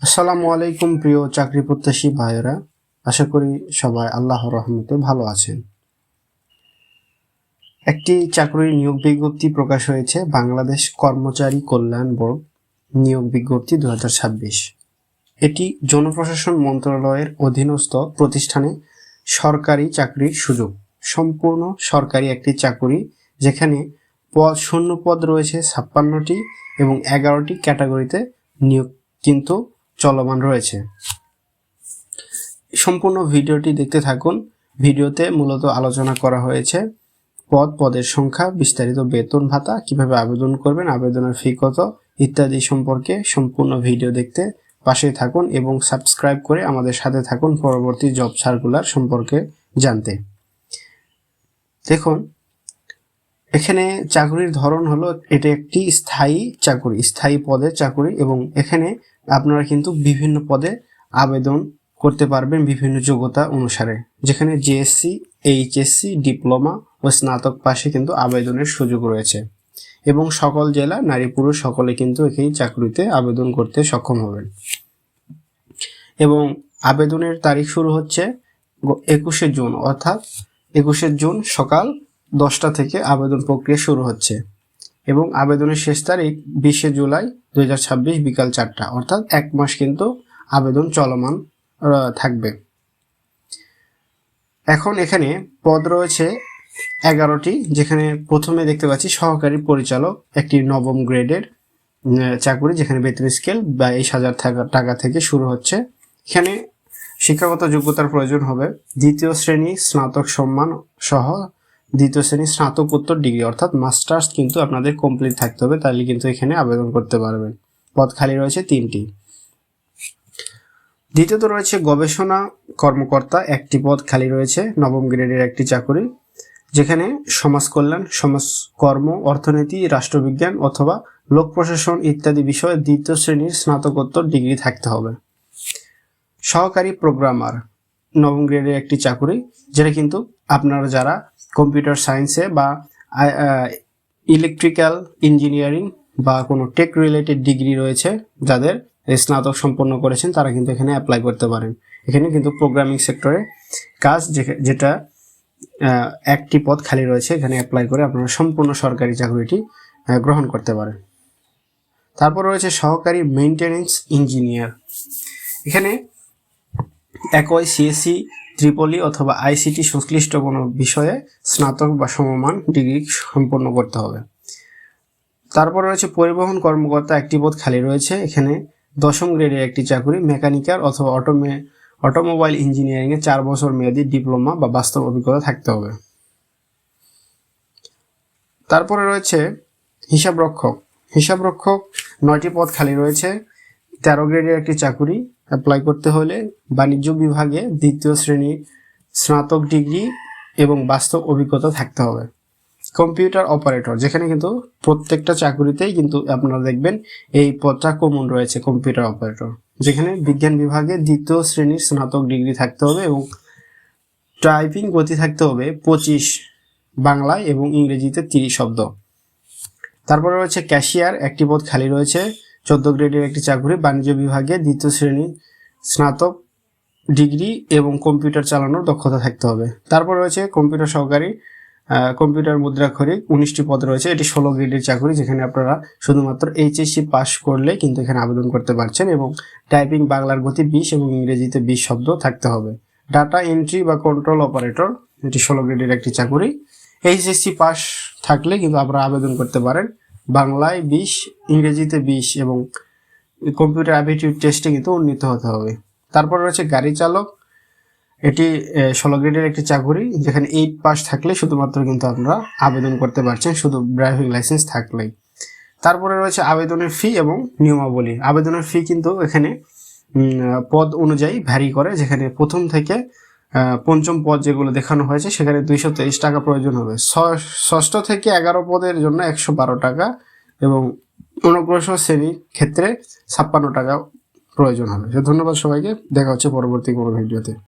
আসসালামু আলাইকুম প্রিয় চাকরি প্রত্যাশী ভাইয়েরা, আশা করি সবাই আল্লাহর রহমতে ভালো আছেন। একটি চাকরির নিয়োগ বিজ্ঞপ্তি প্রকাশ হয়েছে বাংলাদেশ কর্মচারী কল্যাণ বোর্ড নিয়োগ বিজ্ঞপ্তি 2026। এটি জনপ্রশাসন মন্ত্রণালয়ের অধীনস্থ প্রতিষ্ঠানে সরকারি চাকরির সুযোগ, সম্পূর্ণ সরকারি একটি চাকরি, যেখানে শূন্য পদ রয়েছে 56টি এবং 11টি ক্যাটাগরিতে নিয়োগ কিন্তু চলমান রয়েছে। সম্পূর্ণ ভিডিওটি দেখতে থাকুন। ভিডিওতে মূলত আলোচনা করা হয়েছে পদের সংখ্যা, বিস্তারিত বেতন ভাতা, কিভাবে আবেদন করবেন, আবেদনের ফি কত ইত্যাদি সম্পর্কে সম্পূর্ণ ভিডিও দেখতে পাশে থাকুন এবং সাবস্ক্রাইব করে আমাদের সাথে থাকুন পরবর্তী জব সার্কুলার সম্পর্কে জানতে। দেখুন, এখানে চাকরির ধরন হলো, এটা একটি স্থায়ী চাকরি, স্থায়ী পদের চাকরি, এবং এখানে আপনারা কিন্তু বিভিন্ন পদে আবেদন করতে পারবেন বিভিন্ন যোগ্যতা অনুসারে, যেখানে জিএসসি, এইচএসসি, ডিপ্লোমা ও স্নাতক পাশে কিন্তু আবেদনের সুযোগ রয়েছে এবং সকল জেলা নারী পুরুষ সকলে কিন্তু এই চাকরিতে আবেদন করতে সক্ষম হবেন। এবং আবেদনের তারিখ শুরু হচ্ছে 21শে জুন, অর্থাৎ 21শে জুন সকাল 10টা থেকে আবেদন প্রক্রিয়া শুরু হচ্ছে এবং আবেদনের শেষ তারিখ 20শে জুলাই 2026 বিকাল 4টা, অর্থাৎ 1 মাস কিন্তু আবেদন চলমান থাকবে। এখন এখানে পদ রয়েছে 11টি, যেখানে প্রথমে দেখতে পাচ্ছি সহকারী পরিচালক, একটি নবম গ্রেডের চাকরি, যেখানে বেতন স্কেল 22,000 টাকা থেকে শুরু হচ্ছে। এখানে শিক্ষাগত যোগ্যতার প্রয়োজন হবে দ্বিতীয় শ্রেণী স্নাতক সম্মান সহ দ্বিতীয় শ্রেণী স্নাতকোত্তর ডিগ্রি, অর্থাৎ মাস্টার্স কিন্তু আপনাদের কমপ্লিট থাকতে হবে, তাহলে কিন্তু এখানে আবেদন করতে পারবেন। পদ খালি রয়েছে 3টি। দ্বিতীয়ত রয়েছে গবেষণা কর্মকর্তা, একটি পদ খালি রয়েছে, নবম গ্রেডের একটি চাকরি, যেখানে সমাজ কল্যাণ, সমাজকর্ম, অর্থনীতি, রাষ্ট্রবিজ্ঞান অথবা লোক প্রশাসন ইত্যাদি বিষয়ে দ্বিতীয় শ্রেণীর স্নাতকোত্তর ডিগ্রি থাকতে হবে। সহকারী প্রোগ্রামার, নবম গ্রেডের একটি চাকরি, যেটা কিন্তু আপনারা যারা কম্পিউটার সায়েন্সে বা ইলেকট্রিক্যাল ইঞ্জিনিয়ারিং বা কোনো টেক রিলেটেড ডিগ্রি রয়েছে, যাদের স্নাতক সম্পন্ন করেছেন, তারা কিন্তু এখানে অ্যাপ্লাই করতে পারেন। এখানে কিন্তু প্রোগ্রামিং সেক্টরে কাজ, যেটা একটি পদ খালি রয়েছে, এখানে অ্যাপ্লাই করে আপনারা সম্পূর্ণ সরকারি চাকরিটি গ্রহণ করতে পারেন। তারপর রয়েছে সহকারী মেইনটেনেন্স ইঞ্জিনিয়ার, এখানে একই সিএসসি, ত্রিপলি অথবা আইসিটি সংশ্লিষ্ট কোনো বিষয়ে স্নাতক বা সমমান ডিগ্রি সম্পন্ন করতে হবে। তারপর রয়েছে পরিবহন কর্মকর্তা, একটি পদ খালি রয়েছে, এখানে 10ম গ্রেডের একটি চাকরি, মেকানিক্যাল অথবা অটোমোবাইল ইঞ্জিনিয়ারিংয়ে 4 বছর মেয়াদী ডিপ্লোমা বা বাস্তব অভিজ্ঞতা থাকতে হবে। তারপরে রয়েছে হিসাবরক্ষক, 9টি পদ খালি রয়েছে, 13 গ্রেডের একটি চাকরি, অ্যাপ্লাই করতে হলে বাণিজ্য বিভাগে দ্বিতীয় শ্রেণী স্নাতক ডিগ্রি এবং বাস্তব অভিজ্ঞতা থাকতে হবে। কম্পিউটার অপারেটর, যেখানে কিন্তু প্রত্যেকটা চাকরিতেই কিন্তু আপনারা দেখবেন এই পদটা কমন রয়েছে, কম্পিউটার অপারেটর, যেখানে বিজ্ঞান বিভাগে দ্বিতীয় শ্রেণীর স্নাতক ডিগ্রি থাকতে হবে এবং টাইপিং গতি থাকতে হবে 25 বাংলায় এবং ইংরেজিতে 30 শব্দ। তারপরে রয়েছে ক্যাশিয়ার, একটি পদ খালি রয়েছে, 14 গ্রেডের একটি চাকরি, বাণিজ্য বিভাগে দ্বিতীয় শ্রেণী স্নাতক ডিগ্রি এবং কম্পিউটার চালানোর দক্ষতা থাকতে হবে। তারপর রয়েছে কম্পিউটার সহকারী, কম্পিউটার মুদ্রাক্ষরিক, 19টি পদ রয়েছে, এটি 16 গ্রেডের চাকরি, যেখানে আপনারা শুধুমাত্র এইচএসসি পাস করলে কিন্তু এখানে আবেদন করতে পারছেন এবং টাইপিং বাংলার গতি 20 এবং ইংরেজিতে 20 শব্দ থাকতে হবে। ডাটা এন্ট্রি বা কন্ট্রোল অপারেটর, এটি 16 গ্রেডের একটি চাকরি, এইচএসসি পাস থাকলে কিন্তু আপনারা আবেদন করতে পারেন। বাংলায় 20, ইংরেজিতে 20 এবং কম্পিউটার অ্যাপটিটিউড টেস্টে কিন্তু উন্নীত হতে হবে। তারপর রয়েছে গাড়ি চালক, এটি 16 গ্রেডের একটি চাকরি, যেখানে 8 পাস থাকলে শুধুমাত্র কিন্তু আপনারা আবেদন করতে পারছেন, শুধু ড্রাইভিং লাইসেন্স থাকলেই। তারপরে রয়েছে আবেদনের ফি এবং নিয়মাবলী। আবেদনের ফি কিন্তু এখানে পদ অনুযায়ী ভ্যারি করে, যেখানে প্রথম থেকে 5ম পদ যেগুলো দেখানো হয়েছে সেখানে 223 টাকা প্রয়োজন হবে। 6ষ্ঠ থেকে 11 পদের জন্য 112 টাকা এবং অনগ্রসর শ্রেণীর ক্ষেত্রে 56 টাকা প্রয়োজন হবে। ধন্যবাদ সবাইকে, দেখা হচ্ছে পরবর্তী কোনো ভিডিওতে।